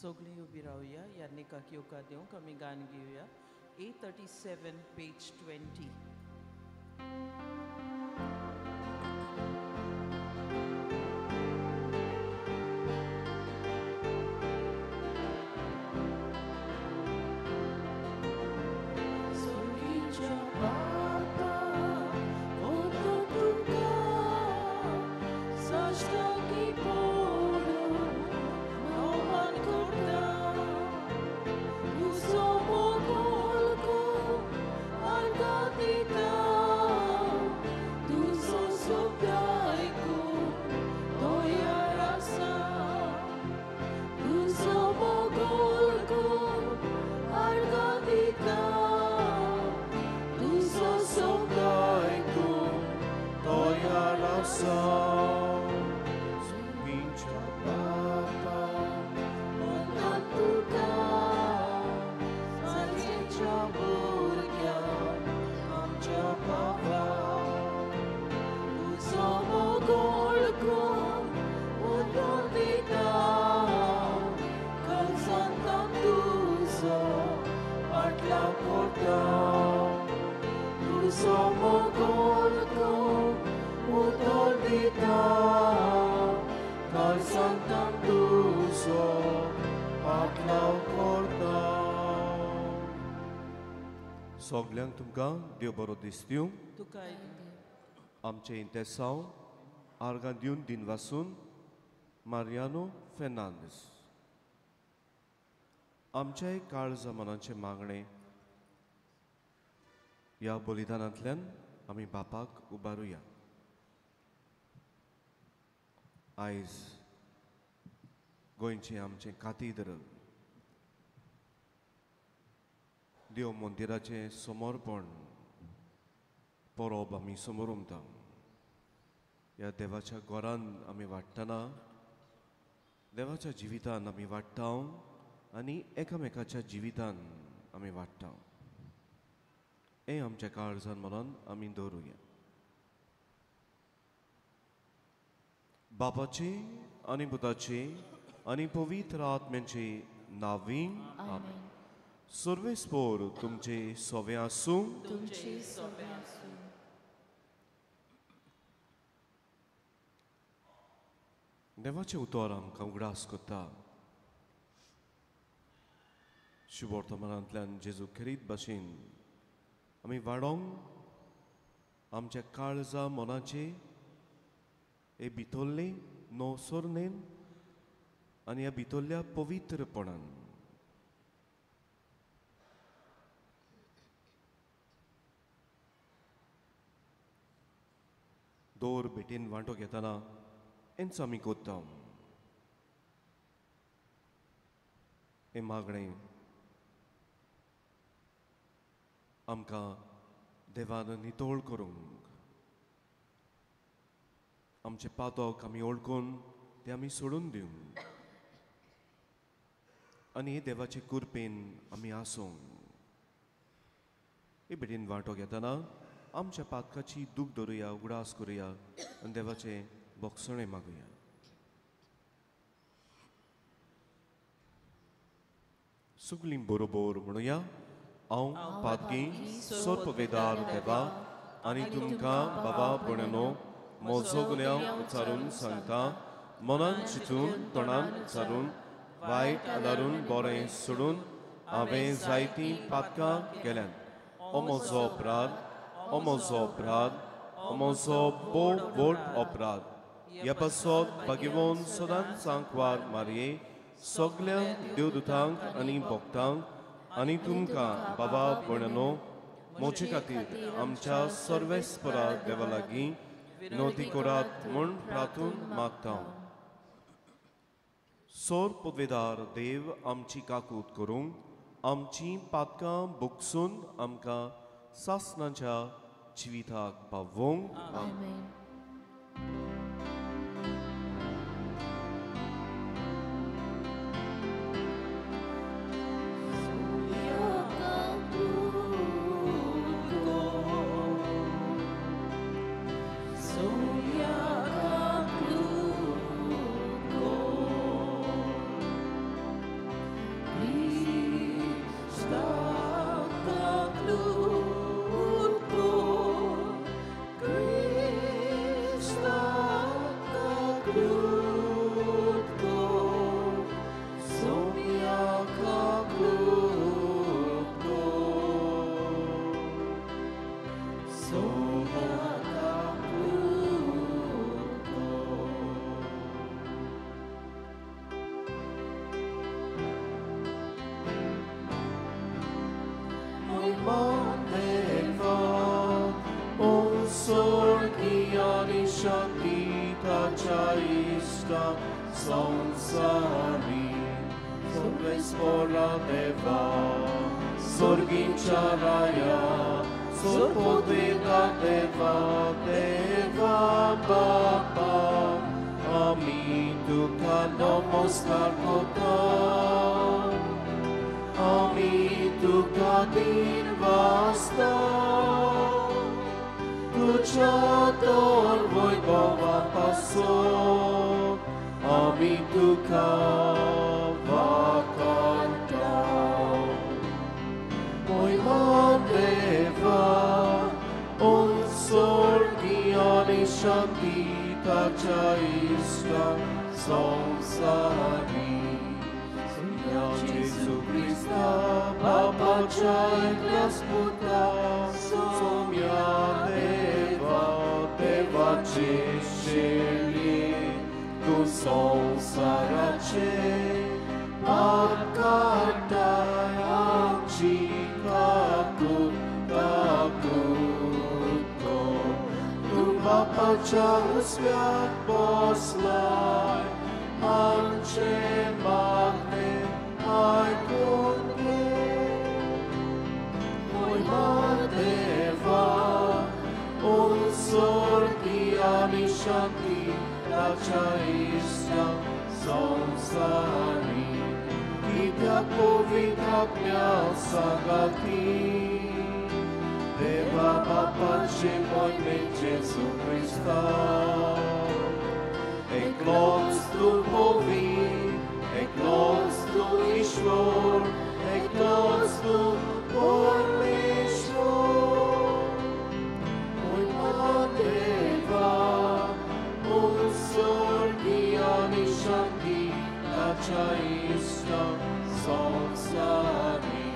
Sogli ubi rahuya, यांनी काकी ओकादेव कमी गान घेऊया. A37, page 20. सगल्यांक तुमकां देव बरो दीस दिवं. तुकाय आमचे इंतेसांव आर्गां दिवन दिन वासून मारियानो फेर्नांदीस. आमच्या काळजा मनाचे मागणे ह्या बलिदानांतल्यान आमी बापाक उबारुया. आयज गोंयचें आमचें कातिद्रल देव मंदिराचें समर्पण परब आमी समोर उमता. ह्या देवाच्या घरान आमी वाडटना देवाच्या जिवितान आमी वाडटा आनी एकामेकाच्या जिवितान आमी वाडटा. हें आमच्या काळजान मनान आमी दवरुया. बापाचे आनी पुताचे आनी पवित्र आत्म्याचे नांवीं आमेन. सर्वेस्पोर तुमचे सोवे आसूं. तुमचे सोवे आसूं. देवाचें उतर आमकां उगडास कोत्ता. शुभ वर्तमानांतल्यान जेजू खेरीत भाशेन आमी वाडोंक आमच्या काळजा मनाचे हे भितरले नवसरणेन आनी ह्या भितरल्या पवित्रपणान दोर भेटेन वांटो घेतना हेंच आमी कोत्ता. हें मागणें आमकां देवान नितोळ करूंक आमचे पातक आमी ओळखून ते आमी सोडून दिवंक आनी हे देवाचे कुरपेन आमी आसूंक. हे भेटेन वांटो घेतना आमच्या पातकाची दूख धरुया, उगडास करुया आनी देवाचे बोगसणे मागुया. सगलीं बरोबर म्हणुया. हांव पातकी सर्पवेदार देवा आनी तुमकां बाबा भयणो म्हजो गुन्यांव उचारून सांगता. मनान चिंतून तोंडान उचारून वायट आदारून बरें सोडून हांवें जायतीं पातकां केल्यान. हो म्हजो अपराध, हो म्हजो अपराध, हो म्हजो बोव व्हड अपराध. ह्या पासत भाग्यवान सदांच सांकवार मारये सगल्या देवदूतांक आनी भक्तांक आनी तुमकां बाबा भयणो म्हजे खातीर आमच्या सर्वेस्परा देवा लागीं विनोदी करात म्हूण प्रार्थून मागता. सोर पदवेदार देव आमची काकूट करूंक आमची पातकां भोगसून आमकां सासणाच्या जिविताक पावोवंक. आमेन. ताच्या इष्टा संसारी सोर्वेस्पora देवा सोर्गींच्या राया सोर्पोद्वेगा देवा देवा बापा आम्ही तुका नमस्कार करतो आम्ही तुका दिन वाजता तुझ्या तोर वैभवापासून आम्ही तुका वाखाणटा महिमा देवा उत्सर्गी आणि शांती ताच्या इष्टा संसारी Jezu Krista, Bapacia एकल्या स्पुता, सोम्या देवा, देवाचे शेली, तू संसाराचे काढताय आमची काकूत काकूतो. तू बापाच्या उजव्यात बसलाय, आमचे मागणे ऐकून घे. महिमा देवा, उत्सर्गी आणि शांती ताच्या इष्टा संसारी. कित्याक पवित्रात्म्या सांगाती देवा बापाचे मोहिमेत जेजू Crysta. Ekloz tu povin, ekloz tu Ishvor, ekloz tu Pormeshvor. महिमा देवा, उत्सर्गी आणि शांती ताच्या इष्टा संसारी.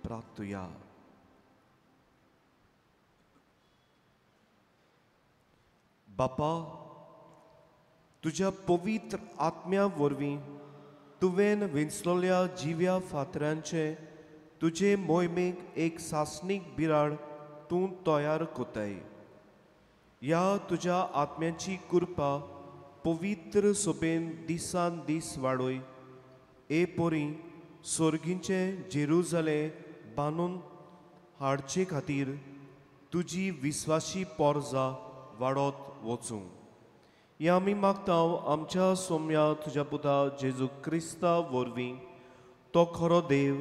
प्रार्थूया. बापा, तुझ्या पवित्र आत्म्या वरवीं तुवें विंचलोल्या जिव्या फातरांचे तुझे मोहिमेक एक सासणीक बिराड तूं तयार कोताय. ह्या तुझ्या आत्म्याची कृपा पवित्र सोबेन दिसान दीस वाडोय. ए पोरी सोर्गींचे जेरुजले बांदून हाडचे खातीर तुजी विस्वासी पोरजा वाडत वचूं. हें आमी मागता आमच्या सोम्या तुज्या पुता जेजू क्रिस्ता वरवीं. तो खरो देव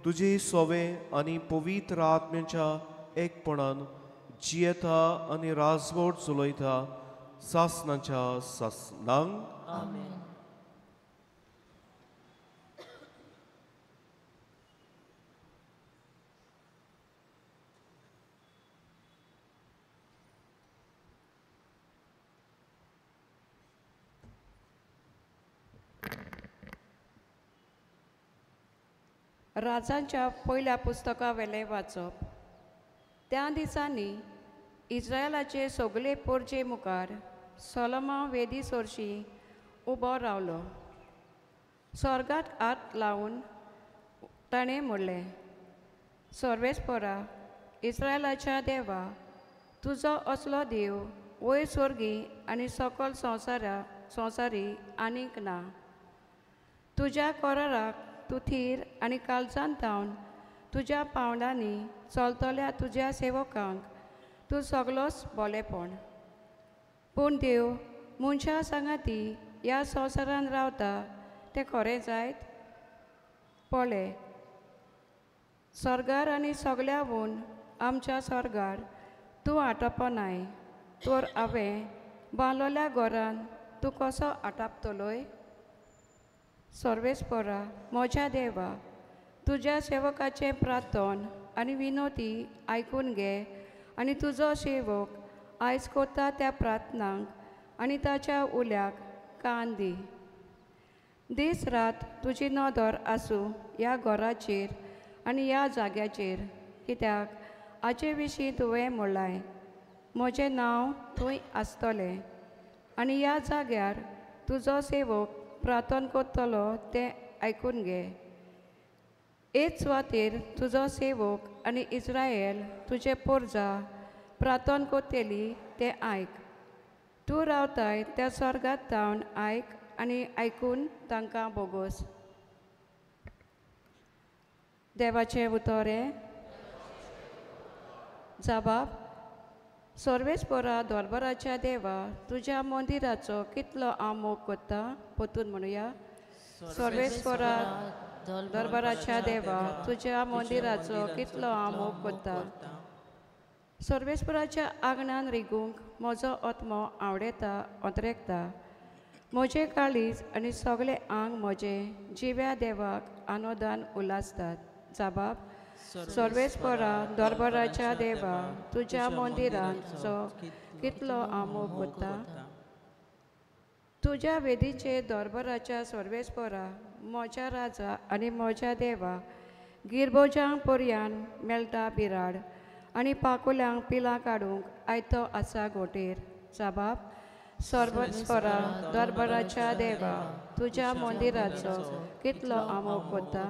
तुजे सोवे आनी पवित्र आत्म्याच्या एकपणान जियेता आनी राजवट चलयता सासनाच्या सासनांक. आमेन. राजांच्या पयल्या पुस्तका वेले वाचप. त्या दिसांनी इस्रायलाचे सगळे पोरचे मुखार सोलोमन वेदी सोरशी उबो रावलो. स्वर्गात हात लावून ताणें म्हणलें, सर्वेस्परा इस्रायलाच्या देवा, तुजो असलो देव वयर स्वर्गी आनी सकल संवसारी आनीक ना. तुज्या कोराराक तूं थीर आनी काळजान थावन तुज्या पावंडांनी चलतल्या तुज्या सेवकांक तूं सगलोच बोलेपण. पूण देव मनशां सांगाती ह्या संवसारान रावता तें खरें जायत? पळय, स्वर्गार आनी सगल्याहून आमच्या स्वर्गार तूं आटोपनाय, तर हांवें बांदलोल्या घरान तूं कसो आटापतलोय? सर्वेस्परा म्हज्या देवा, तुज्या सेवकाचें प्रार्थन आनी विनोती आयकून घे आनी तुजो सेवक आयज कोता त्या प्रार्थनांक आनी ताच्या उल्याक कान दी. दीस रात तुजी नदर आसूं ह्या घराचेर आनी ह्या जाग्याचेर, कित्याक हाचे विशीं तुवें म्हणलां, म्हजें नांव थंय आसतलें आनी ह्या जाग्यार तुजो सेवक प्रार्थना करतलो तें आयकून घे. हेच सुवातेर तुजो सेवक आनी इस्रायल तुजे पोरजा प्रार्थना कोत्तेली ते आयक. तूं रावताय त्या स्वर्गांत जावन आयक आनी आयकून तांकां बोगोस. देवाचें उतोरें. जाबाब. सर्वेस्परा दोरबाराच्या देवा तुज्या मंदिराचो कितलो हांव मोग कोत्ता. पोतून म्हणुया. सर्वेस्परा दोरबाराच्या देवा तुज्या मंदिराचो कितलो हांव मोग कोत्ता. सर्वेस्पराच्या आंगणान रिगूंक म्हजो आत्मो आवडेता ओंतरेकता. म्हजें काळीज आनी सगळें आंग म्हजें जिव्या देवाक आनोदान उलासतात. जाबाब. सर्वेस्परा दोरबाराच्या देवा तुज्या मंदिराचो कितलो हांव मोग कोत्ता. तुज्या वेदीचे दोरबाराच्या सर्वेस्परा म्हज्या राजा आनी म्हज्या देवा गिरबोजांक पर्यान मेळटा बिराड आनी पाकोल्यांक पिलां काडूंक आयतो आसा गोटेर. जाबाब. सर्वेस्परा दोरबाराच्या देवा तुज्या मंदिराचो कितलो हांव मोग कोत्ता.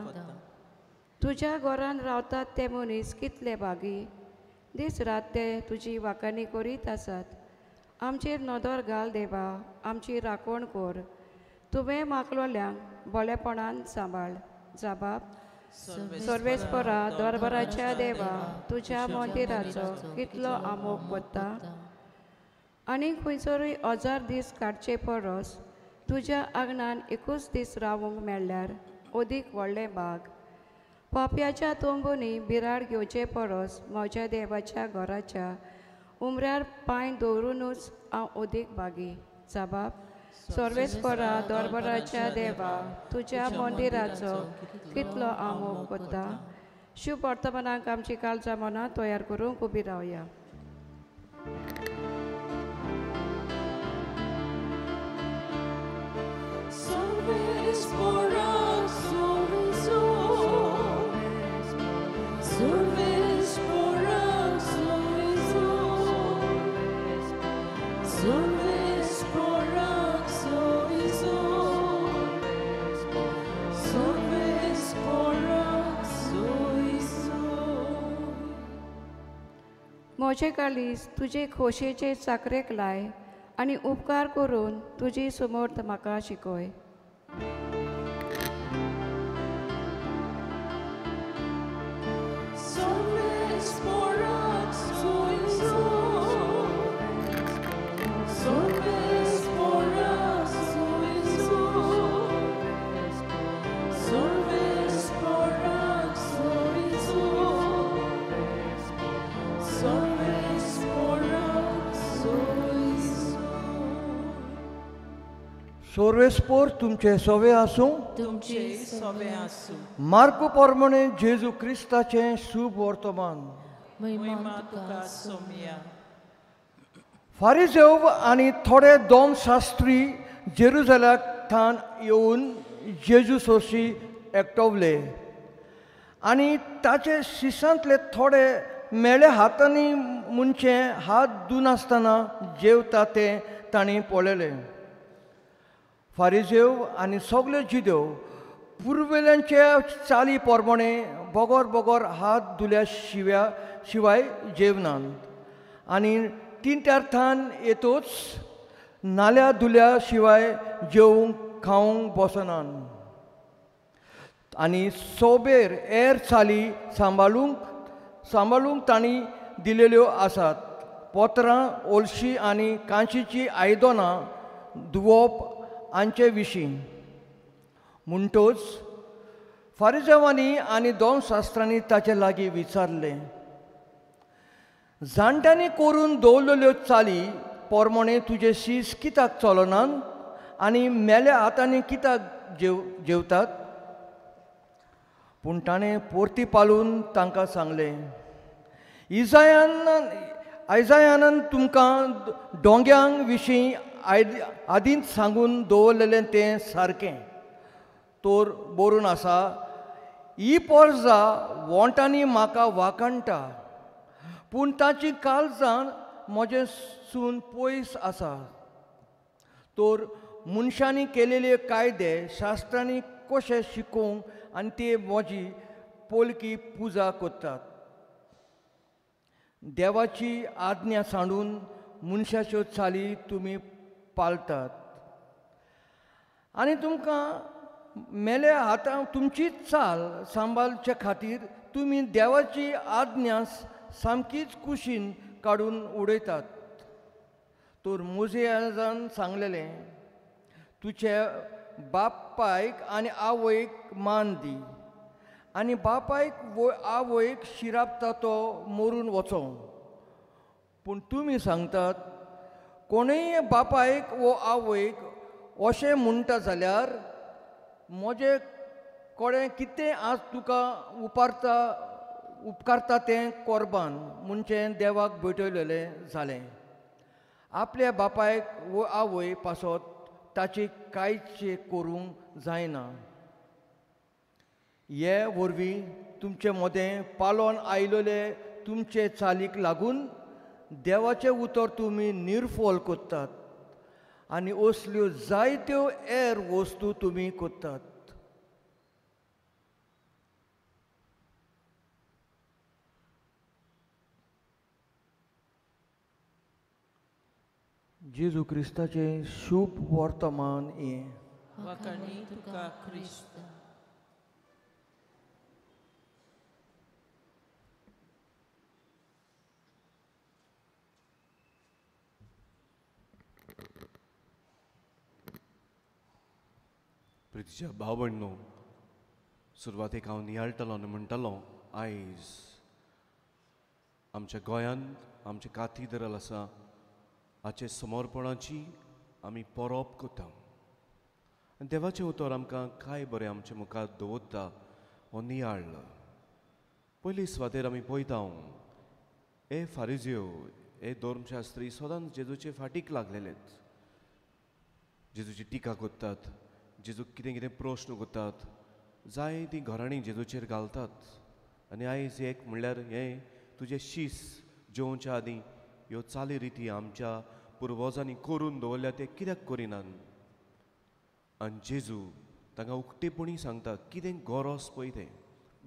तुज्या घरान रावतात ते मनीस कितले बागी. दीस रात ते तुजी वाखाणी करीत आसात. आमचेर नदर घाल देवा, आमची राखण कर. तुवें मागलोल्यांक बळेपणान सांबाळ. जाबाब. सर्वेस्परा दोरबाराच्या देवा तुज्या मंदिराचो कितलो हांव मोग कोत्ता. आनी खंयसरूय 1000 दीस काडचे परस तुज्या आंगणान एकूच दीस रावूंक मेळ्ळ्यार अदीक व्हडलें बाग. पाप्याच्या तोंबुनी बिराड घेवचे परस म्हज्या देवाच्या घराच्या उमऱ्यार पांय दवरूनच हांव अदीक बागी. जाबाब. सर्वेस्परा दोरबाराच्या देवा तुज्या मंदिराचो कितलो हांव मोग कोत्ता. शुभ वर्तमानाक आमची काळजां मनां तयार करूंक उबी रावया. म्हजें काळीज तुजे खोशेचे चाकरेक लाय आनी उपकार करून तुजी समर्थ म्हाका शिकय. सर्वेस्पोर तुमचे सोवे आसूं. तुमचे सोवे आसूं. मार्क पोरमणे जेजू क्रिस्ताचें शुभ वर्तमान. महिमा तुका सोमया. फारिसेव आनी थोडे दोन शास्त्री जेरुसलेमांतल्यान येवन जेजू सोशी एकटवले आनी ताचे शिश्यांतले थोडे मेळे हातांनी मुनचे हात धुनासतना जेवता ते तांणी पळयले. फारिसेव आनी सगळे जिदेव पुर्वेल्यांचे चाली पोरमणे बोगोर बोगोर हात धुल्या शिवाय जेवनात आनी 3 तेर्थान येतोच नाल्या धुल्या शिवाय जेवंक खावंक बसनात आनी सोबेर हेर चाली सांबाळूंक तांणी दिलेल्यो आसात. पोतरां ओलशी आनी कांचीची आयदनां धुवप हांचे विशीं. म्हणटच फारिसेवांनी आनी दोन शास्त्रांनी ताचे लागीं विचारलें, जाणट्यांनी करून दवरलेल्यो चाली पोरमणे तुजे शीस कित्याक चलनात आनी मेल्या हातांनी कित्याक जेवतात. पूण ताणें परती पालून तांकां सांगलें, आयजायान तुमकां डोंग्यांक विशीं आदींच सांगून दवरलेलें तें सारकें. तर बरोवन आसा, ही पोरजां वोंटांनी म्हाका वाखणटा, पूण ताची काळजां म्हजे सून पयस आसा. तर मनशांनी केलेले कायदे शास्त्रांनी कशे शिकोवंक आनी ते म्हजी पोलकी पुजा करतात. देवाची आज्ञा सांडून मनशाच्यो चाली तुमी पाळटात. आनी तुमकां मेल्या हातां तुमचीच चाल सांबाळचे खातीर तुमी देवाची आज्ञा सामकीच कुशीन काडून उडयतात. तर मोजेजान सांगलेलें, तुजे बापायक आनी आवयक मान दी, आनी बापायक आवयक शिराबता तो मरून वचो. पूण तुमी सांगतात, कोणूय बापायक वो आवयक अशें म्हणटा जाल्यार म्हजें कोणें कितें आज तुका उपकारता तें कोरबान म्हणचें देवाक भेटयलेलें जालें. आपल्या बापायक वो आवय पासत ताची कांयच करूंक जायना. हे वरवीं तुमचे मदें पालोन आयिल्ले तुमचे चालीक लागून देवाचें उतर तुमी निर्फोल करतात आनी असल्यो जायत्यो हेर वस्तू तुमी करतात. जेजू क्रिस्ताचें शुभ वर्तमान हें. वखणी तुका ख्रिस्त. प्रितीच्या भाव भयणो, सुरवातेक हांव नियाळटलो आनी म्हणटलो, आयज आमच्या गोंयांत आमचें काथिद्रल आसा, हाचे समर्पणाची आमी परब करता. आनी देवाचें उतर आमकां कांय बरें आमच्या मुखार दवरता हो नियाळ. पयली सुवातेर आमी पळयता, हे फारिजियो, हे धर्मशास्त्री सदांच जेजूचे फाटीक लागलेलेच. जेजूची टिका करतात, जेजूक कितें कितें प्रश्न करतात, जाय ती घराणी जेजूचेर घालतात. आनी आयज एक म्हणल्यार हें तुजें शीस जेवच्या आदीं ह्यो चाली रिती आमच्या पुर्वजांनी करून दवरल्या ते कित्याक करिनात. आनी जेजू तांकां उक्तेपणी सांगता कितें गरज पळय तें.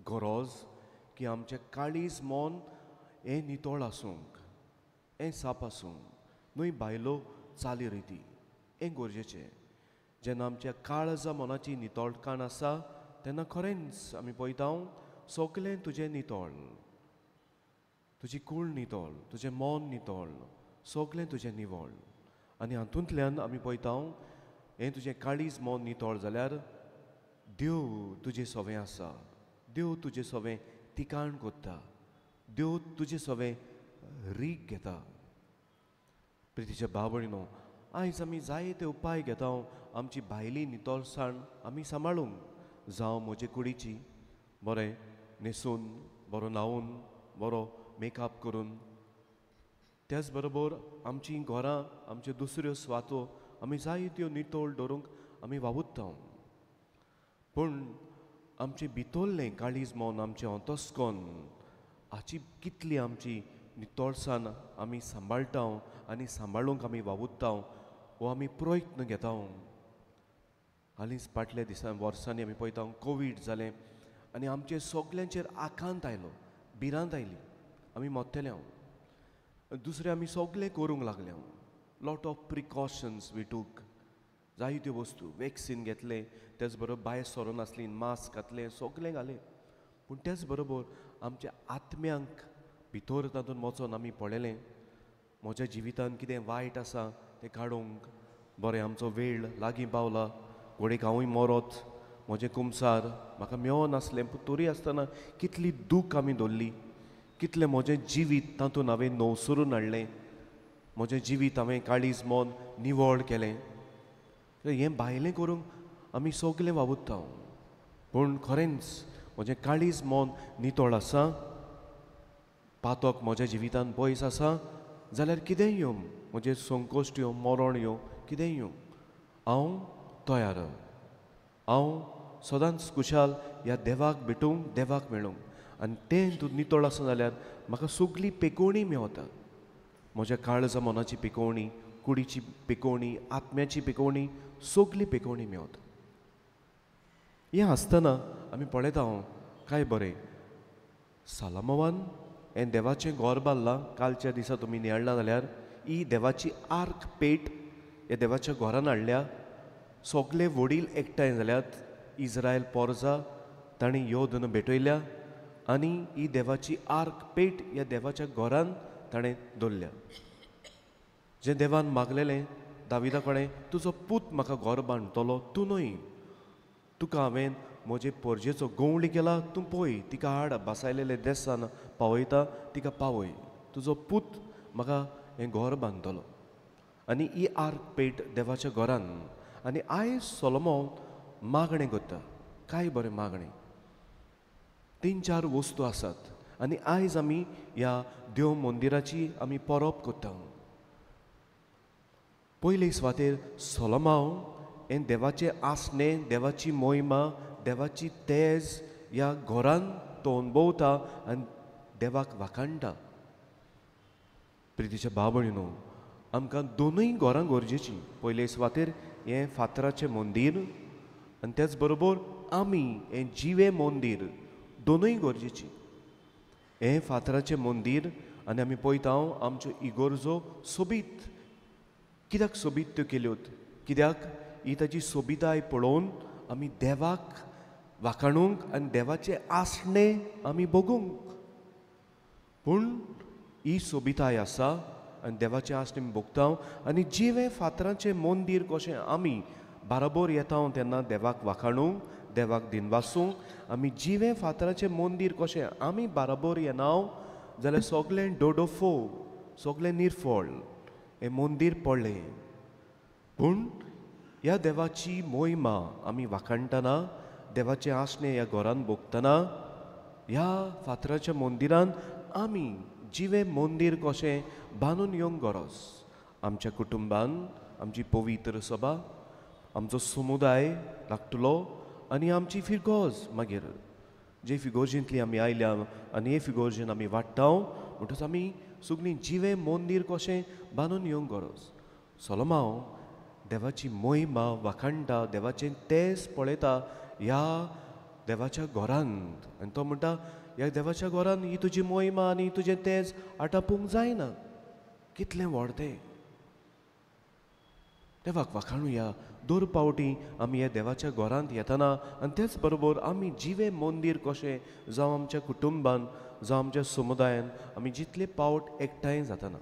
गरज की आमचें काळीज मन हें नितळ आसूंक, हें साप आसूंक, न्हय भायलो चाली रिती, हें गरजेचें. जेन्ना आमच्या काळजा मनाची नितळकाण आसा तेन्ना खरेंच आमी पळयता सगलें तुजें नितळ, तुजी कूळ नितळ, तुजें मन नितळ, सगलें तुजें निवळ. आनी हातूंतल्यान आमी पळयता हें तुजें काळीज मन नितळ जाल्यार देव तुजें सवें आसा, देव तुजें सवें तिकाण करता, देव तुजें सवें रीक घेता. प्रितीच्या भाव भयणो, आयज आमी जायते उपाय घेता आमची भायली नितळसाण आमी सांबाळूंक. जावं म्हजे कुडीची बरें न्हेसून, बरो न्हावून, बरो मेकअप करून, त्याच बरोबर आमची घरां, आमच्यो दुसऱ्यो सुवातो आमी जायत्यो नितळ दवरूंक आमी वावुरता. पूण आमचें भितरलें काळीज मन, आमचें अंतस्कन, हाची कितली आमची नितळसाण आमी सांबाळटा आनी सांबाळूंक आमी वावुरता वो आमी प्रयत्न घेता. हालींच फाटल्या वर्सांनी आमी पळयता कोवीड जालें आनी आमचे सगल्यांचेर आकांत आयलो, भिरांत आयली, आमी मोत्तेले. दुसरें आमी सगलें करूंक लागले. लॉट ऑफ प्रिकॉशन्स वी टूक, जायत्यो वस्तू, वॅक्सीन घेतलें, तेच बरोबर भायर सरोन नासली, मास्क घातलें, सगलें घालें. पूण तेच बरोबर आमच्या आत्म्यांक भितर तातूंत वचोन आमी पळयलें म्हज्या जिवितांत कितें वायट आसा तें काडूंक. बरें आमचो वेळ लागीं पावला, घोडेक हांवूय मरोत, म्हजें कुमसार म्हाका मेळो नासलें, पूण तरी आसतना कितली दूख आमी दवरली, कितलें म्हजें जिवीत तातूंत हांवें नवसरून हाडलें, म्हजें जिवीत हांवें काळीज मन निवळ केलें. हें भायलें करूंक आमी सगलें वावुरता. पूण खरेंच म्हजें काळीज मन नितळ आसा, पातक म्हज्या जिवितांत पयस आसा जाल्यार कितेंय येवं, म्हजे संकोश्ट येवं, मरण येवं, कितेंय येवं, हांव तयार. हांव सदांच खुशाल ह्या देवाक भेटूंक, देवाक मेळूंक. आनी तें तूं नितळ आसा जाल्यार म्हाका सगळी पेकोवणी मेवता. म्हज्या काळजा मनाची पेकोवणी, कुडीची पेकोवणी, आत्म्याची पेकोवणी, सगळी पेकोवणी मेवता. हें आसतना आमी पळयता काय बरें सालामोवान हें देवाचें घोर बांदलां. कालच्या दिसा तुमी नियाळ्ळा जाल्यार ही देवाची आर्क पेट हे देवाच्या घोरान हाडल्या. सगळे वडील एकठांय जाल्यात. इज्रायल पोरजा तांणी योधन भेटयल्या आनी ही देवाची आर्क पेट ह्या देवाच्या घोरान ताणें दवरल्या. जें देवान मागलेलें दाविदा कडेन, तुजो पूत म्हाका घोर बांदतलो तूं न्हय. तुका हांवें म्हजे पोरजेचो गवळी केला, तूं पळय तिका हाड बसायलेले देसान पावयता, तिका पावय. तुजो पूत म्हाका हें घोर बांदतलो. आनी ही आर्क पेट देवाच्या घोरान. आनी आयज सोलोमोन मागणें करता. काय बरें मागणें. 3-4 वस्तू आसात आनी आयज आमी ह्या देव मंदिराची आमी परब करता. पयले सुवातेर सोलोमोन हें देवाचें आसणें, देवाची मोहिमा, देवाची तेज ह्या घोरान तो अणभवता आनी देवाक वाखाणटा. प्रितीच्या भाव भयणीनो, आमकां दोनूय घोरां गरजेचीं. पयले सुवातेर हें फातराचें मंदीर आनी त्याच बरोबर आमी हें जिवे मंदीर दोनूय गरजेचीं. हें फातराचें मंदीर आनी आमी पळयता आमच्यो इगोर्जो सोबीत. कित्याक सोबीत त्यो केल्योत? कित्याक ही ताची सोबिताय पळोवन आमी देवाक वाखाणूंक आनी देवाचें आसणें आमी भोगूंक. पूण ही सोबिताय आसा आनी देवाचें आसणें आमी भोगता. आनी जिवें फातराचें मंदीर कशें आमी बाराबोर येता तेन्ना देवाक वाखाणूंक, देवाक दिनवासूंक. आमी जिवें फातराचें मंदीर कशें आमी बाराबोर येना जाल्यार सगळें डोडोफो, सगळें निरफळ हें मंदीर पडलें. पूण ह्या देवाची मोहिमा आमी वाखाणटना, देवाचें आसणें ह्या घोरान भोगतना, ह्या फातराच्या मंदिरान आमी जिवें मंदीर कशें बांदून येवंक गरज. आमच्या कुटुंबान आमची पवित्र सभा, आमचो समुदाय लागतलो आनी आमची फिरगोज मागीर जे फिगोर्जींतली आमी आयल्या आनी हे फिगोर्जीन आमी वाडटा म्हणटच आमी सगळीं जिवें मंदीर कशें बांदून येवंक गरज. सोलोमोन देवाची मोहिमा वाखाणटा, देवाचें तेज पळयता ह्या देवाच्या घोरांत. आनी तो म्हणटा ह्या देवाच्या घोरान ही तुजी मोहिमा आनी तुजें तेज आटापूंक जायना. कितलें व्हड तें. देवाक वाखाणुया. दर पावटी आमी ह्या देवाच्या घोरांत येतना आनी तेच बरोबर आमी जिवें मंदीर कशें जावं आमच्या कुटुंबान जावं आमच्या समुदायान आमी जितले पावट एकठांय जातना.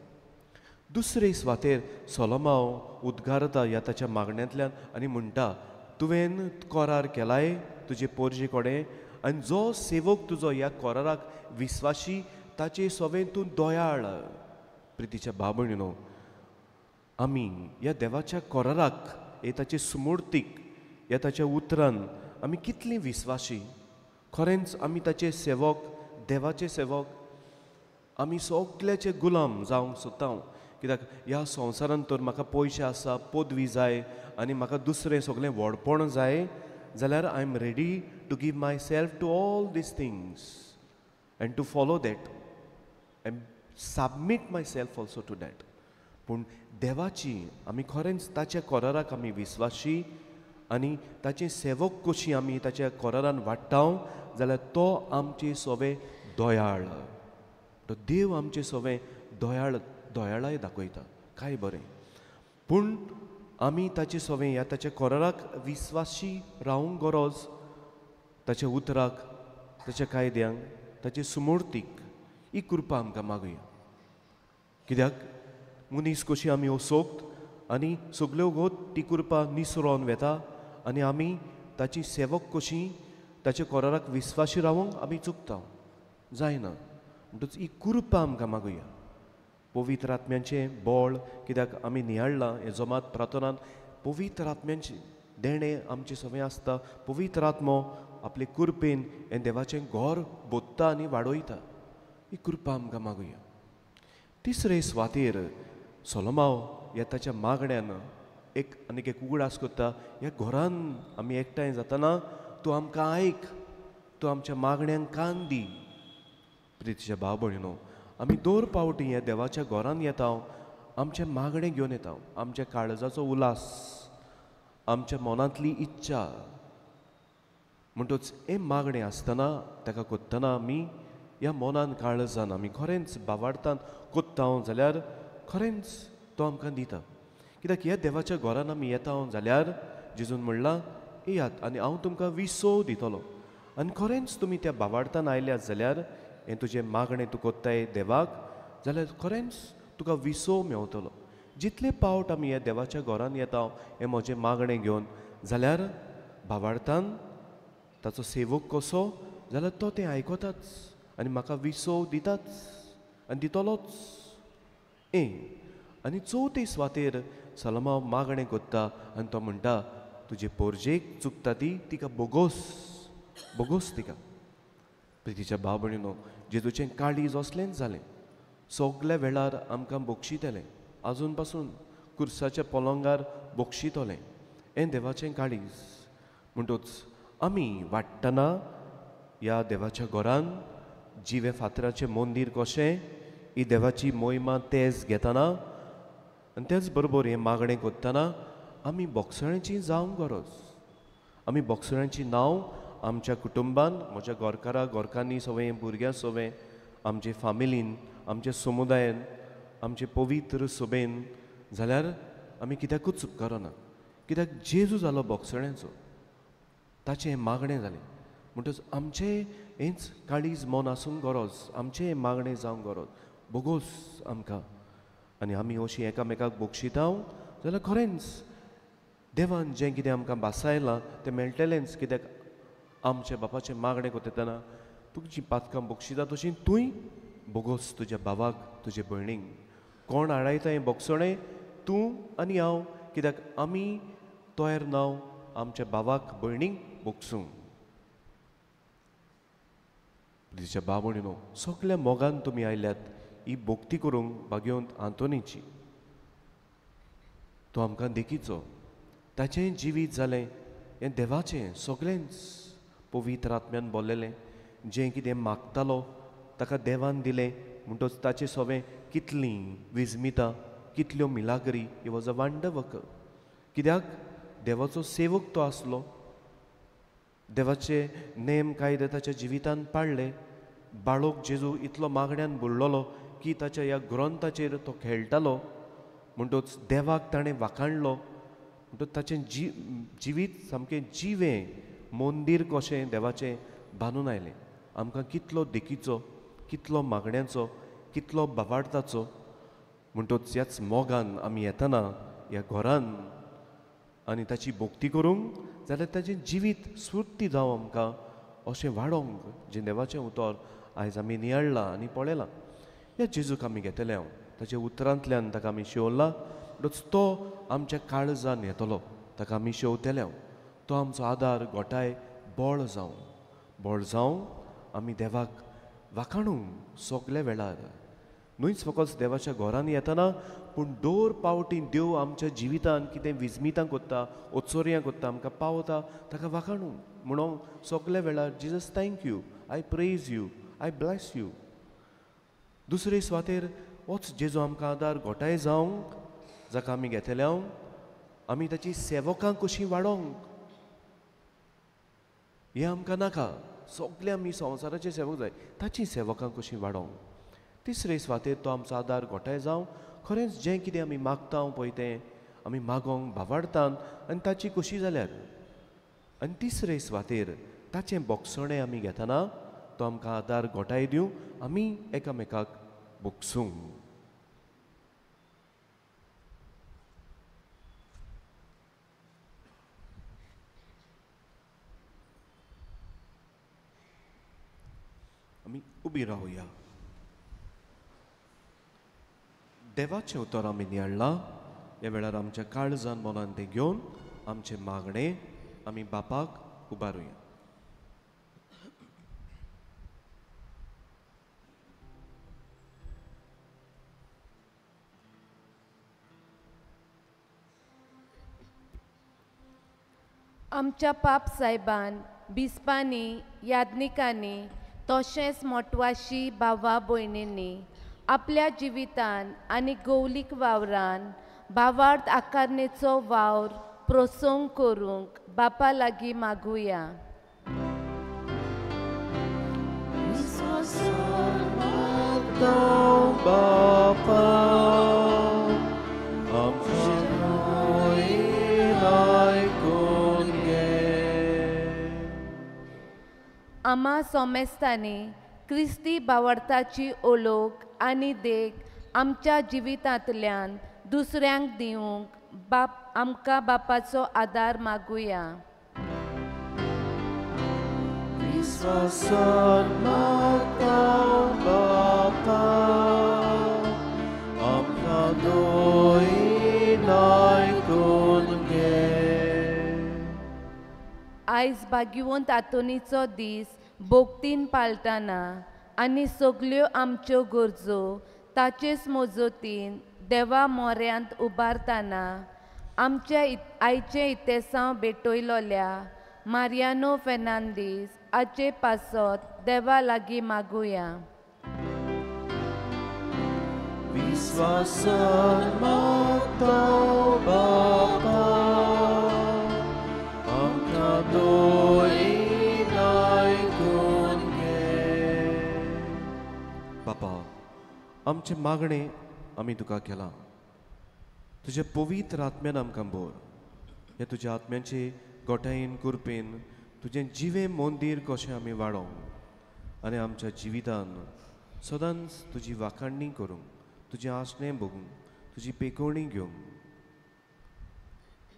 दुसरे सुवातेर सोलोमोन उद्गारता ह्या ताच्या मागण्यांतल्यान आनी म्हणटा, तुवें करार केलाय तुजे पोरजे कडेन आनी जो सेवक तुजो ह्या कराराक विस्वाशी ताचे सवें तूं दोयाळ. प्रितीच्या भाव भयणीनो, आमी ह्या देवाच्या कराराक हे ताचे सुमूर्तीक ह्या ताच्या उतरान आमी कितलीं विस्वाशी. खरेंच आमी ताचे सेवक, देवाचे सेवक. आमी सगल्याचे गुलाम जावंक सोदता. कित्याक ह्या संवसारांत तर म्हाका पयशे आसा, पदवी जाय आनी म्हाका दुसरें सगळें व्हडपण जाय जाल्यार I am ready to give myself to all these things and to follow that and submit myself also to that. पूण देवाची आमी खरेंच ताच्या कराराक आमी विस्वाशी आनी ताचे सेवक कशी आमी ताच्या करारान वाडटा जाल्यार तो आमचे सवें दोयाळ. तो देव आमचे सवें दोयाळाय दाखयता. काय बरें. पूण आमी ताचे सवें ह्या ताच्या कराराक विस्वाशी रावंक गरज. ताच्या उतराक, ताच्या कायद्यांक, ताचे सुमूर्तीक ही कृपा आमकां मागुया. कित्याक मनीस कशी आमी सोक्त आनी सगल्यो गोत ती कृपा निसरोन वेता आनी आमी ताची सेवक कशी ताच्या कराराक विस्वाशी रावंक आमी चुकता. जायना. म्हणटच ही कृपा आमकां मागुया. पवित्र आत्म्याचें बळ, कित्याक आमी नियाळ्ळां हे जमात प्रार्थनान पवित्र आत्म्याचें देणें आमचे सवें आसता. पवित्र आत्मो आपले कृपेन हें देवाचें घर बोत्ता आनी वाडयता. ही कृपा आमकां मागुया. तिसरे सुवातेर सोलोमोन ह्या ताच्या मागण्यान आनीक एक उगडास करता. ह्या घरान आमी एकठांय जातना तूं आमकां आयक, तूं आमच्या मागण्यांक कान दी. प्रितीच्या भाव भयणीनो, आमी दर पावटी ह्या देवाच्या घरान येता, आमचे मागणे घेवन येता, आमच्या काळजाचो उलास, आमच्या मनांतली इच्छा. म्हणटच हे मागणे आसतना ताका कोत्तना आमी ह्या मोनान काळजान आमी खरेंच बावार्थान कोत्ता जाल्यार खरेंच तो आमकां दिता. कित्याक ह्या देवाच्या घरान आमी येता जाल्यार जेजून म्हणलां येयात आनी हांव तुमकां विसव दितलो. आनी खरेंच तुमी त्या बावार्थान आयल्यात जाल्यार हें तुजें मागणें तूं कोत्ताय देवाक जाल्यार खरेंच तुका विसव मेवतलो. जितले पावट आमी ह्या देवाच्या घरान येता हें म्हजें मागणें घेवन जाल्यार भावार्थान ताचो सेवक कसो जाल्यार तो तें आयकताच आनी म्हाका विसव दिताच आनी दितलोच. आनी चवथे सुवातेर सलमांव मागणें कोत्ता आनी तो म्हणटा तुजे पोरजेक चुकता ती तिका बोगोस बोगोस तिका. प्रितीच्या भाव भयणीनो, जेजूचें काळीज असलेंच जालें. सगल्या वेळार आमकां बोक्षितलें, आजून पासून कुर्साच्या पोलोंगार बोक्षितलें. हें देवाचें काळीज. म्हणटूच आमी वाडटना ह्या देवाच्या घरान जिवे फातराचें मंदीर कशें ही देवाची मोहिमा तेज घेतना आनी तेच बरोबर हें मागणें कोत्तना आमी बोगसळ्यांची जावंक गरज. आमी बोगसळ्यांची नांव आमच्या कुटुंबान, म्हज्या घरकारां घरकान्नी सगळें, भुरग्यां सगळें, आमचे फामिलीन, आमच्या समुदायान, आमचे पवित्र सभेन जाल्यार आमी कित्याकूच उपकारना. कित्याक जेजू जालो बोगसळ्यांचो, ताचें हें मागणें जालें. म्हणटच आमचें हेंच काळीज मन आसूंक गरज, आमचें हें मागणें जावंक गरज बोगोस आमकां. आनी आमी अशीं एकामेकाक बोगशिता जाल्यार खरेंच देवान जें कितें आमकां बासायलां तें मेळटलेंच. कित्याक आमच्या बापाचें मागणें कोत्तेतना तुजीं पातकां बोगशिता तशीं तूंय बोगोस तुज्या भावाक तुजे भयणीक. कोण आडायता हें बोगसणें? तूं आनी हांव. कित्याक आमी तोयर नांव आमच्या भावाक भयणीक बोगसूंक. तुज्या भाव भयणीनो, सगल्या मोगान तुमी आयल्यात ही भोक्ती करूंक भाग्योंत आंतोनीची. तो आमकां देखीचो, ताचें जिवीत जालें हें देवाचें सगळेंच पवित्र आत्म्यान भरलेलें. जें कितें मागतालो ताका देवान दिलें. म्हणटच ताचें सगळें कितलीं विजमितां, कितल्यो मिलागरी. He was a wonder worker. कित्याक देवाचो सेवक तो आसलो. देवाचे नेम कायदे ताच्या जिवितान पाळले. बाळोक जेजू इतलो मागण्यांन बुडलोलो की ताच्या ह्या ग्रंथाचेर तो खेळटालो. म्हणटच देवाक ताणें वाखाणलो. म्हणटच ताचें जिवीत सामकें जिवें मंदीर कशें देवाचें बांदून आयलें. आमकां कितलो देखीचो, कितलो मागण्यांचो, कितलो बाबार्थाचो. म्हणटच ह्याच मोगान आमी येतना ह्या घरान आनी ताची भोक्ती करूंक जाल्यार ताचें जिवीत स्फूर्ती जावं आमकां अशें वाडोंक जें देवाचें उतर आयज आमी नियाळ्ळां आनी पळयलां. ह्या जेजूक आमी घेतले हांव ताच्या उतरांतल्यान ताका आमी शेवल्ला. म्हणटच तो आमच्या काळजान येतलो, ताका आमी शेवतले हांव. तो आमचो आदार गोठाय बोळ जावं आमी देवाक वाखाणूंक सगल्या वेळार. न्हूच फकत देवाच्या घरान येतना पूण दर पावटी देव आमच्या जिवितान कितें विजमितां कोत्ता, ओत्सोऱ्यां कोत्ता, आमकां पावता ताका वाखाणूंक म्हणून सगल्या वेळार Jesus thank you, I praise you, I bless you. दुसरे सुवातेर होच जेजू आमकां आदार गोठाय जावंक जाका आमी घेतले हांव आमी ताची सेवकां कशीं वाडोंक हें आमकां नाका. सगळे आमी संवसाराचे सेवक जाय, ताची सेवकां कशीं वाडोंक. तिसरे सुवातेर तो आमचो आदार गोठाय जावं खरेंच जें कितें आमी मागता पळय तें आमी मागोंक भावार्थान आनी ताची कशी जाल्यार. आनी तिसरे सुवातेर ताचें बोगसणें आमी घेतना तो आमकां आदार गोठाय दिवं आमी एकामेकाक बोगसूंक. आमी उबी रावया. देवाचें उतर आमी नियाळ्ळां. ह्या वेळार आमच्या काळजान मनान तें घेवन आमचें मागणें आमी बापाक उबारुया. आमच्या पाप सायबान, बिस्पांनी, याज्ञिकांनी तशेंच मोटवाशी भावा भयणींनी आपल्या जिवितान आनी गौलीक वावरान भावार्थ आकारणेचो वावर प्रोत्सोग करूंक बापा लागीं मागुया. विस्वासा मागतां बापा आमचें मोहीन आयकून घे. आम्हा सोमेस्तांनी क्रिस्ती भावार्थाची ओळख आनी देख आमच्या जिवितांतल्यान दुसऱ्यांक दिवंक आमकां बापाचो आदार मागुया. विस्वासान मागतां बापा आमकां मोहीन आयकून घे. आयज भाग्यवंत आतोनीचो दीस भोगतीन पाळटना आनी सगल्यो आमच्यो गरजो ताचेच मोजतीन देवा मोऱ्यांत उबारतना आमच्या आयचे इतेसांव भेटयलोल्या मारियानो फेर्नांदीस हाचे पासत देवा लागीं मागुया. विस्वासान मागतां बापा आमकां मोहीन आयकून घे. बापा, आमचे मागणे आमी तुका केलां. तुजे पवित्र आत्म्यान आमकां बोर. हे तुज्या आत्म्याचे गोठायेन कुरपेन तुजें जिवे मंदीर कशें आमी वाडोवंक आनी आमच्या जिवितान सदांच तुजी वाखाणणी करूंक, तुजें आसणें बगूंक, तुजी पेकोवणी घेवंक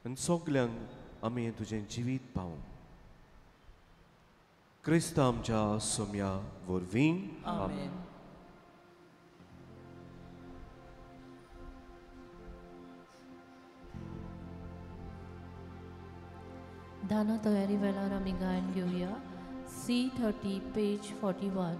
आनी सगल्यांक आमी हें तुजें जिवीत पावूंक. क्रिस्त आमच्या सोम्या वरवीं आमेन. दाना तयारी वेळार आमी गायन घेवया. C30 page 41.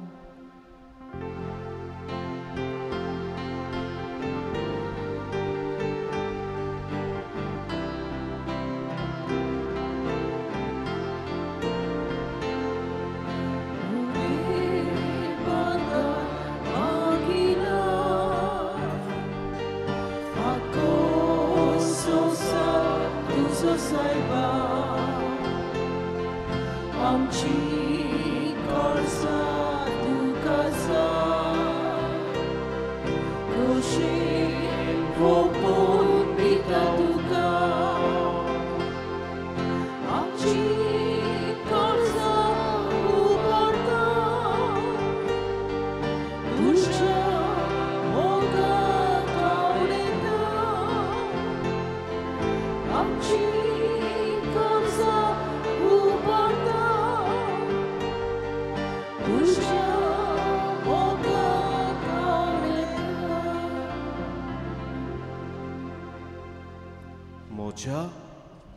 मोच्या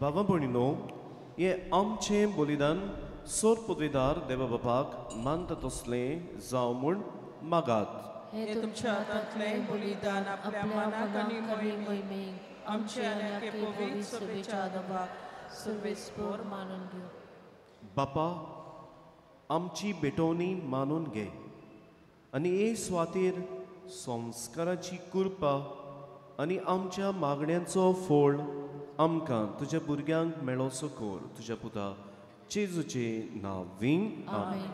बाबा भयणीनो, हे आमचें बलिदान सोर पदवीदार देवा बापाक मानता तसलें जावं म्हूण मागात. हे तुमच्या हातांतलें बलिदान आपल्या मनाक आनी मोहिमेक आमचे आनी पवित्र सभेच्या आदाराक सर्वेस्पर मानून घेऊ. बापा, आमची बेटोवणी मानून घे आनी हे स्वातेर संस्काराची कृपा आनी आमच्या मागण्यांचो फळ आमकां तुज्या भुरग्यांक मेळोसो कर. तुज्या पुता जेजूचे नांवीं आमेन.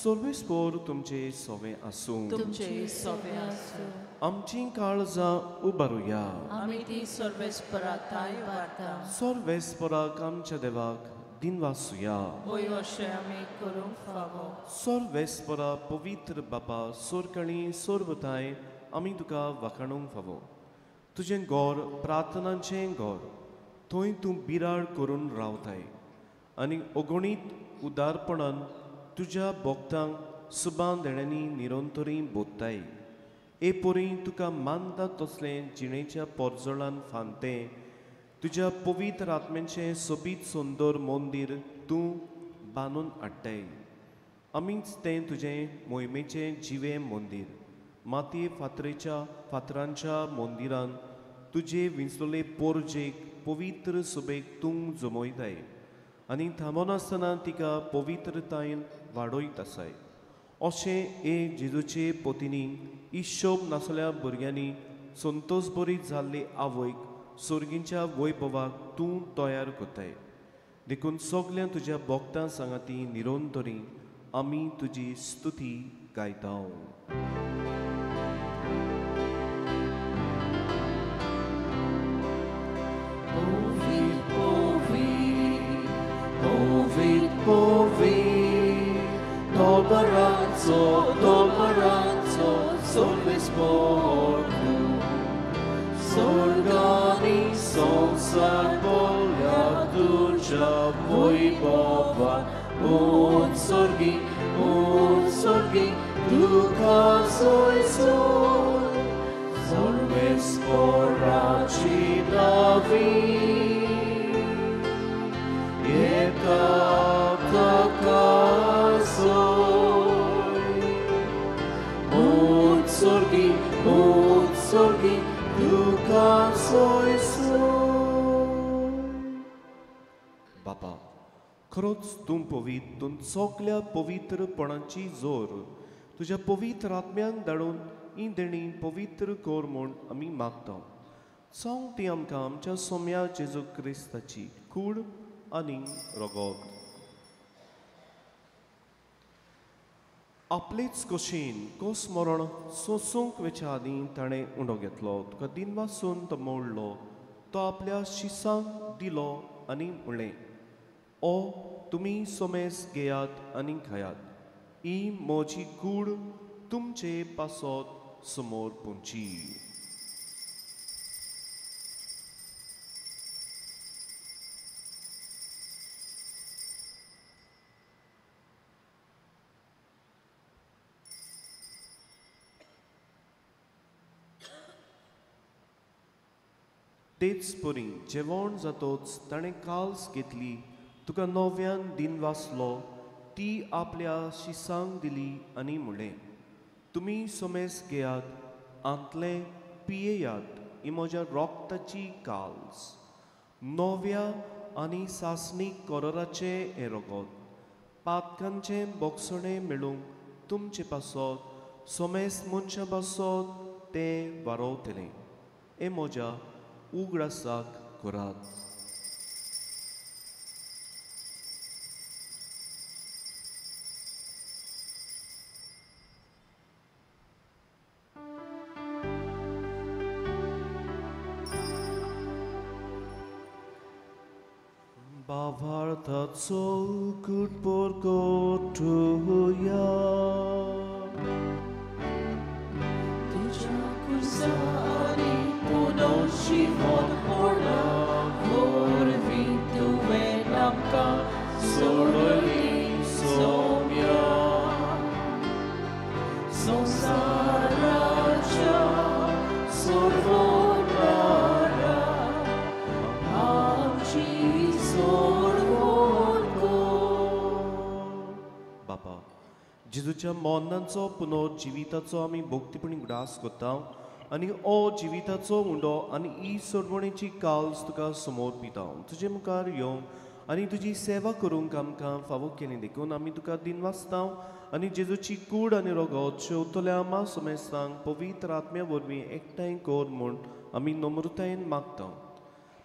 सर्वेस्पर तुमचे सोवे आसूं. तुमचे सोवे आसूं. आमची काळजां उबारुया. आमी ती सर्वेस्पराताय वार्ता. सर्वेस्पराक आमच्या देवाक दिनवासुया. होय अशें आमी करूंक फावो. सर्वेस्परा पवित्र बापा सोरकणी सोरवताय आमी तुका वाखाणूंक फावो. तुजें गोर प्रार्थनांचें गोर, थंय तूं बिराड करून रावताय आनी अगणीत उदारपणान तुज्या भोगतांक सुबान देण्यांनी निरंतरी बोदताय. ए पोरी तुका मानता तसलें जिणेच्या पोरजोळान फांतें तुज्या पवित्र आत्म्याचें सोबीत सुंदर मंदीर तूं बांदून हाडटाय. आमीच तें तुजें मोहिमेचें जिवें मंदीर मातये फातरांच्या मंदिरान तुजे विंचलोले पोरजेक पवित्र सुबेक तूं जमयताय आनी थांबोन आसतना तिका पवित्रतायेन वाडयत आसाय. अशें ए जेजूचे पोतिनी इश्शोब नासल्या भुरग्यांनी संतोश बरी जाल्ली आवयक सर्गींच्या वैभवाक तूं तयार कोताय. देखून सगल्या तुज्या भोगतां सांगाती निरंतरी आमी तुजी स्तुती गायता. portu, Sorgani संसार बोल्या तुझ्या वैभवा उत्सर्गी तुका सोयसो सर्वेस्पराची नावी एका ताका सोय उत्सर्गी तुका सोयसो. बापा, खरोच तूं पवित्र, तूं सगल्या पवित्रपणाची जोर तुझ्या पवित्र आत्म्यान धाडून ही देणी पवित्र कोर म्हूण आमी मागता. सांग ती आमकां आमच्या सोम्या जेजू क्रिस्ताची कूड आनी रगत. आपलेच कशीन कोस मरण सोसूंक वेच्या आदीं ताणें उंडो घेतलो, तुका दिनवासून तो मोडलो, तो आपल्या शिसांक दिलो आनी म्हणलें, ओ तुमी सोमेस घेयात आनी खायात, ही म्हजी कूड तुमचे पासत समोर पोंची. तेच परी जेवण जातोच ताणें काल्स घेतली, तुका नव्यान दिनवासलो, ती आपल्या शिसांक दिली आनी म्हणलें, तुमी सोमेस घेयात, आंतले पियेयात, ही म्हज्या रोगताची काल्स. नव्या आनी सासणीक कोराचे हें रगत, पातकांचें बोगसणें मेळूंक तुमचे पासत सोमेस मनशा पासत तें वारोवतलें. हें म्हज्या उगडासाक करात. Bavartatso good porgo tuya. Tuja kursari punoshi von horda, vorvitu venamka soroli somya. Samsaraja sorvonara, amchi बापा, जेजूच्या मोन्नांचो पुनर्जिविताचो आमी भोक्तीपणी उडास करता आनी हो जिविताचो उंडो आनी ही सोडवणेची काल्स तुका समोर पिता. तुजे मुखार येवंक आनी तुजी सेवा करूंक आमकां फावो केली देखून आमी तुका दिनवासता आनी जेजूची कूड आनी रगत शेवतल्या आमा सोमेस्तांक पवित्र आत्म्या वरवीं एकठांय कोर म्हूण आमी नम्रतायेन मागता.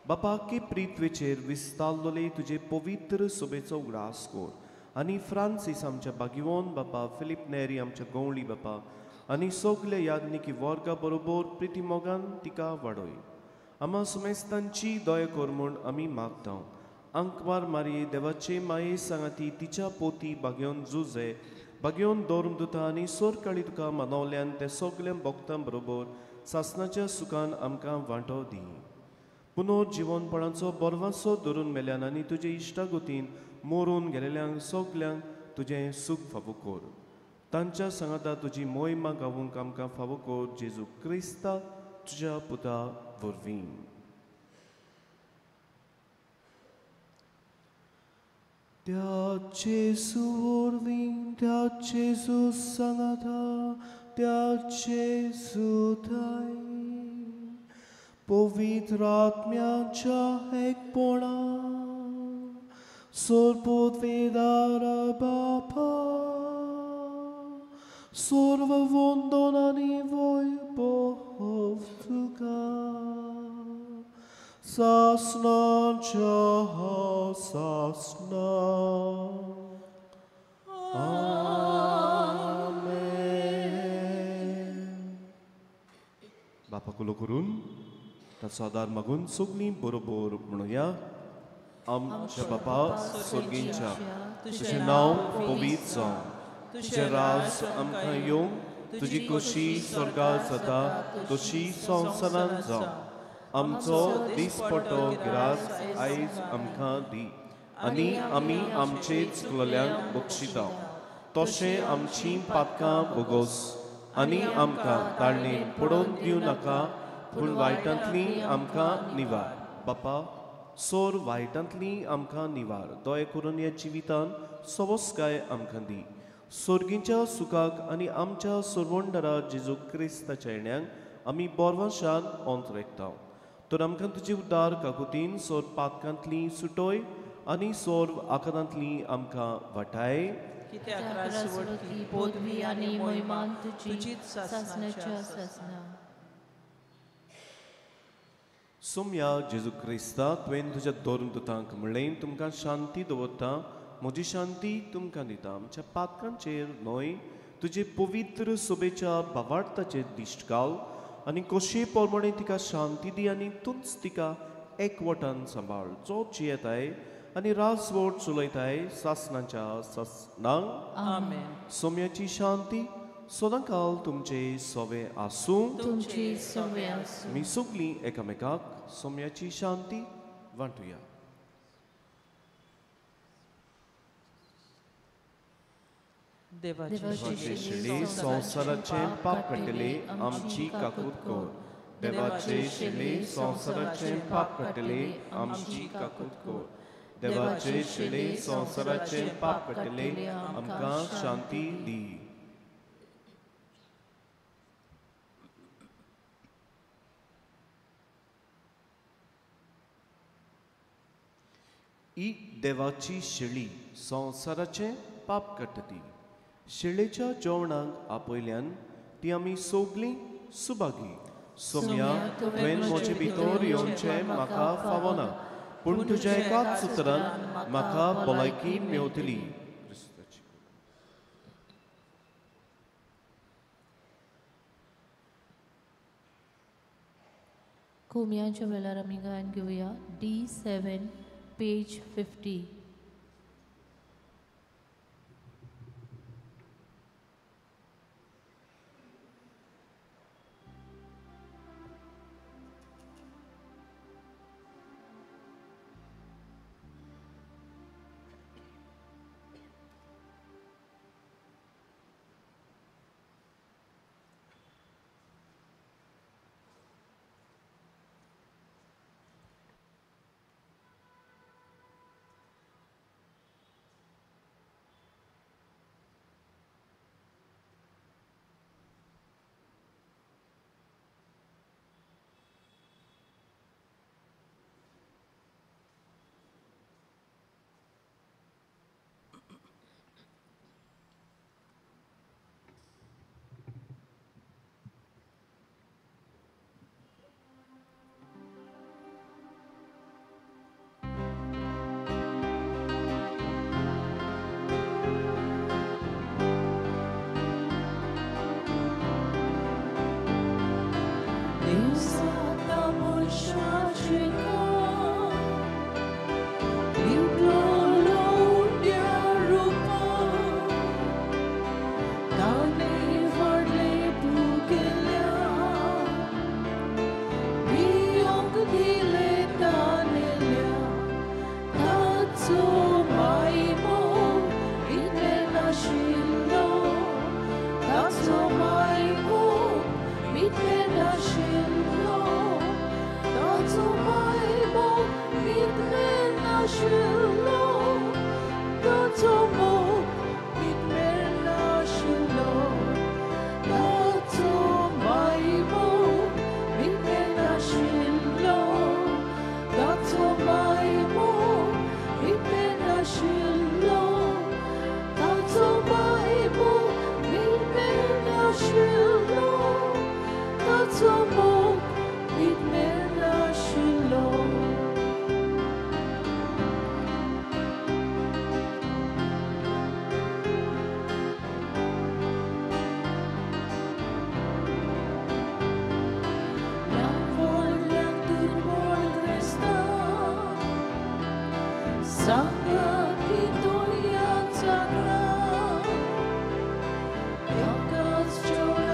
बापा, की प्रित्वेचेर विस्तारलोले तुजे पवित्र सोबेचो उगडास कोर आनी फ्रांसीस आमच्या बागिवोन बापा, फिलीप नेरी आमच्या गवळी बापा आनी सगले याज्ञिकी वर्गा बरोबर प्रिती मोगान तिका वाडय. आमा सुमेस्तांची दया कर म्हूण आमी मागता. अंकवार मारये देवाचे माये सांगाती तिच्या पोती बागेवन जुजे बागेवन दवरून दिता आनी सोरकाळी तुका मानवल्यान ते सगल्या भक्तां बरोबर सासणाच्या सुखान आमकां वांटो दी. पुनर्जिवनपणाचो बरवासो धरून मेल्यान आनी तुजे इश्टागोतीन मोरून गेलेल्यांक सगल्यांक तुजें सूख फावो कर. तांच्या सांगाता तुजी मोहिमा गावूंक आमकां फावो कर, जेजू क्रिस्ता तुज्या पुता वरवीं. त्या जेजू वरवीं, त्या जेजू सांगाता, त्या जेजू थंय पवित्र आत्म्याच्या एकपणा सोरपोतवेदारा बापा सर्व वंदन आनी वैभव तुका सासणाच्या सासणा. आमेन. बापा कुलो करून ताचो आदार मागून सगलीं बरोबर म्हणुया. आमच्या बापा स्वर्गींच्या, तुजें नांव पवित्र जावं, तुजें राज आमकां येवंक, तुजी कशी स्वर्गात जाता तशी संवसारांत जावं. आमचो दिसपट्टो गिरास आयज आमकां दी आनी आमी आमचे चुकलोल्यांक बक्षिता. तशें आमची पातकां बोगोस आनी आमकां ताळणेन पडोवन दिवं नाका पूण वायटांतली आमकां निवार. बापा सोर वायटांतली आमकां निवार. दया करून ह्या जिवितान सवस्काय आमकां दी. सोर्गीच्या सुखाक आनी आमच्या सोरवंडरा जेजू क्रिस्ताच्या येण्याक आमी बोरवाशान अंत रेखता. तर आमकां तुजी उद्दार काकुतीन सोर पातकांतली सुटोय आनी सोर आकारांतली आमकां वाटाय. कित्याक रासवटी पदवी आनी मोहिमान तुजीच सासणाच्या सासना. सोम्या जेजू क्रिस्ता तुवें तुज्या दोरदूतांक म्हणलें तुमकां शांती दवरता, म्हजी शांती तुमकां दिता. आमच्या पातकांचेर न्हय तुजे पवित्र सोबेच्या भावार्थाचेर दिश्ट घाल आनी कशी पोरमणे तिका शांती दी आनी तूंच तिका एकवटान सांबाळ. जो जियेताय आनी रासवट चलयताय सासणाच्या सासणांक. आमेन. सोम्याची शांती सदांकाल तुमचे सोवे आसूं. तुमची सवय आसूं. मी सगळीं एकामेकाक सोम्याची शांती वांटुया. देवाचे शिले संवसाराचे पाप कटले आमची काकूत कोर. देवाचे शिले संवसाराचे पाप कटले आमची काकूत कोर. देवाचे शिले संवसाराचे पाप कटले आमकां शांती दी. ही देवाची शिळी संवसाराचे पाप कटती. शिळेच्या जेवणाक आपयल्यान ती आमी सगळीं सुभागी. सोम्या तुवें म्हजे भितर येवचें म्हाका फावना पूण तुज्या एकाच उतरान म्हाका भलायकी मेवतली. कोमयांच्या वेळार आमी गायन घेवया D7 पेज 50. Jakaś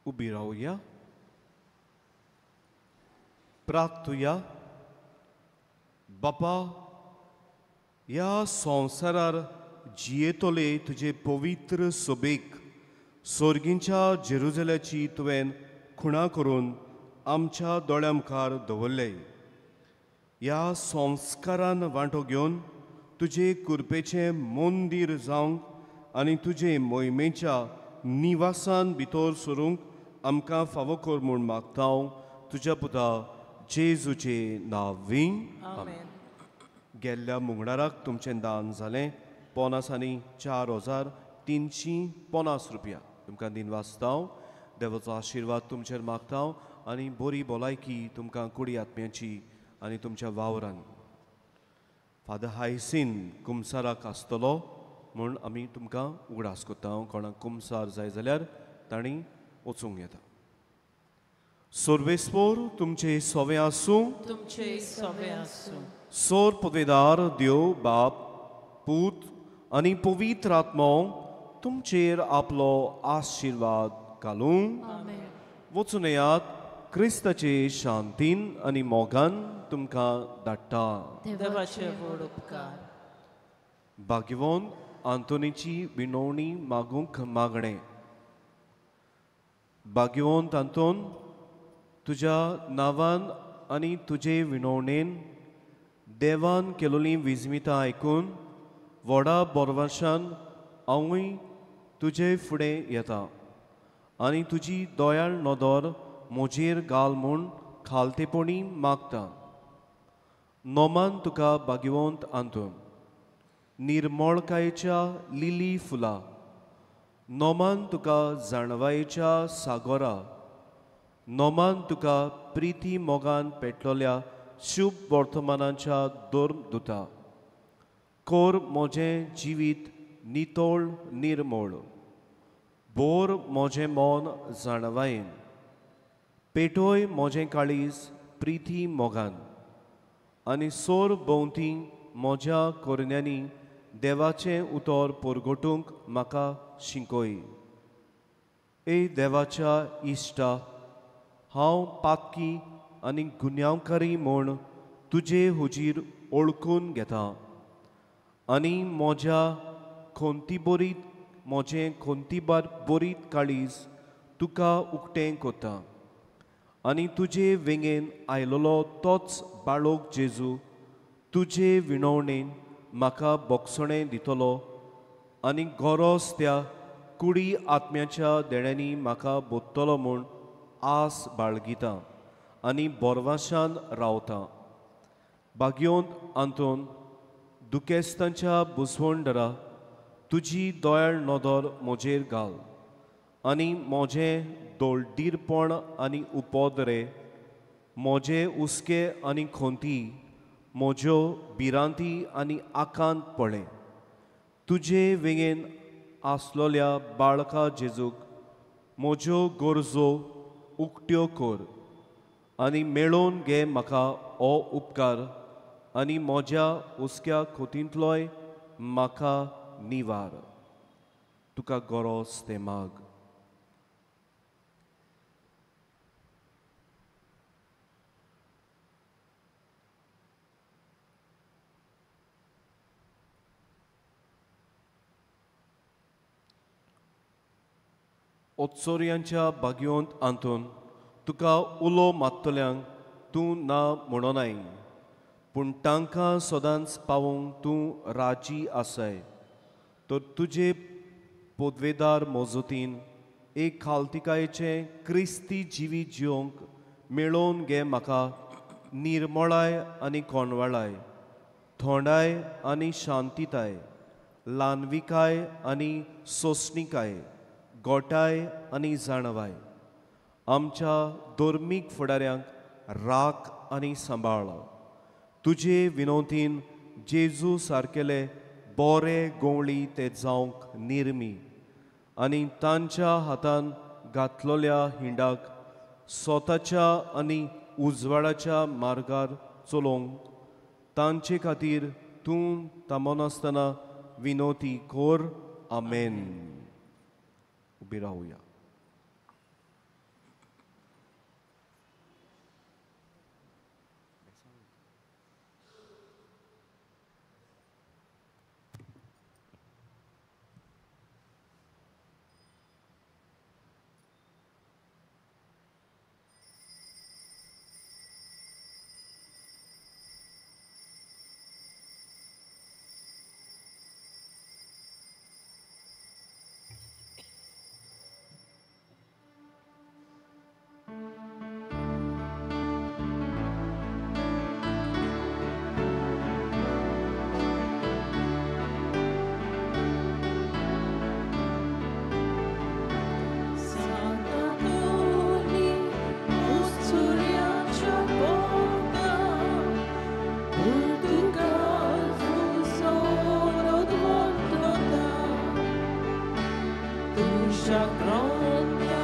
उबी रावया. प्रार्थुया. बापा, ह्या संवसारार जियेतोले तुजे पवित्र सोबेक सोर्गींच्या जेरुजल्याची तुवें खुणा करून आमच्या दोळ्यां मुखार दवरले. ह्या संस्कारान वांटो घेवन तुजे कृपेचें मंदीर जावंक आनी तुजे मोहिमेच्या निवासान भितर सरूंक आमकां फावो कर म्हूण मागता हांव तुज्या पुता जेजूचे नांवीं. आमेन. गेल्ल्या मुंगडाराक तुमचें दान जालें 50,350 रुपया तुमकां दिन वाचता हांव. देवाचो आशिर्वाद तुमचेर मागता हांव आनी बरी भलायकी तुमकां कुडी आत्म्याची आनी तुमच्या वावरान. फादर हायसीन कुमसाराक आसतलो म्हूण आमी तुमकां उगडास कोत्ता. हांव कोणाक कुमसार जाय जाल्यार तांणी वचूंक येता. सोर्वेस्पोर तुमचे सोवे आसूं. तुमचे सवे आसूं. सोर पवेदार देव बाप पूत आनी पवित्र आत्मो तुमचेर आपलो आशिर्वाद घालूं. आमेन. वचून येयात. क्रिस्ताचे शांतीन आनी मोगान तुमकां धाडटा. देवाचे व्हड उपकार. भाग्यवान आंतोनीची विणवणी मागूंक मागणें. भाग्यवंत आंतोन, तुज्या नांवान आनी तुजे विणवणेन देवान केलोलीं विजमितां आयकून व्हडा बोरवाशान हांवूय तुजे फुडें येता आनी तुजी दोयाळ नदर म्हजेर घाल म्हूण खालतेपणी मागता. नोमान तुका भाग्यवंत आंतोन, निर्मळकायेच्या लिली फुलां, नोमान तुका जाणवायेच्या सागोरा, नोमान तुका प्रिती मोगान पेटलोल्या शुभ वर्तमानाच्या दोर दुता. कोर म्हजें जिवीत नितोळ निर्मळ, बोर म्हजें मोन जाणवायेन, पेटोय म्हजें काळीज प्रिती मोगान आनी सोर भोंवती म्हज्या कोरण्यांनी देवाचें उतर परगटूंक म्हाका शिंकय. ए देवाच्या इश्टा, हांव पातकी आनी गुन्यांवकारी म्हूण तुजे हुजीर ओळखून घेता आनी म्हजें खोंतीबार बोरीत काळीज तुका उक्तें कोत्ता आनी तुजे वेंगेन आयलोलो तोच बाळोक जेजू तुजे विणवणेन म्हाका बोगसणें दितलो आनी गरज त्या कुडी आत्म्याच्या देण्यांनी म्हाका बोदतलो म्हूण आस बाळगिता आनी बोरवाशान रावता. भाग्यवंत आंतोन, दुखेस्तांच्या बुसवंडरा तुजी दोयाळ नदर म्हजेर घाल आनी म्हजें दोळदीरपण आनी उपोदरे, म्हजें हुस्के आनी खोंती, म्हज्यो भिरांती आनी आकांत पळय. तुजे वेंगेन आसलोल्या बाळका जेजूक म्हज्यो गरजो उक्त्यो कर आनी मेळोवन घे म्हाका हो उपकार आनी म्हज्या हुस्क्या खोतींतलोय म्हाका निवार. तुका गरज तें माग. ओत्सोऱ्यांच्या भाग्यवंत आंतून तुका उलो मागतल्यांक तूं ना म्हणोनाय, पूण तांकां सदांच पावोवंक तूं राजी आसाय. तर तुजे पोदवेदार मोजतीन एक खालतिकायेचें क्रिस्ती जिवीत जिवंक मेळोवन घे म्हाका निर्मळाय आनी कोणवाळाय, थोंडाय आनी शांतीताय, ल्हानविकाय आनी सोंसणीकाय, गोटाय आनी जाणवाय. आमच्या धर्मीक फुडाऱ्यांक राख आनी सांबाळ. तुजे विनोदीन जेजू सारकेले बोरे गोवळी ते जावंक निर्मी आनी तांच्या हातान घातलोल्या हिंडाक स्वताच्या आनी उजवाडाच्या मार्गार चलोवंक तांचे खातीर तूं थांबनासतना विनोती कोर. आमेन. उबी रावया. तुझ्या कृत्य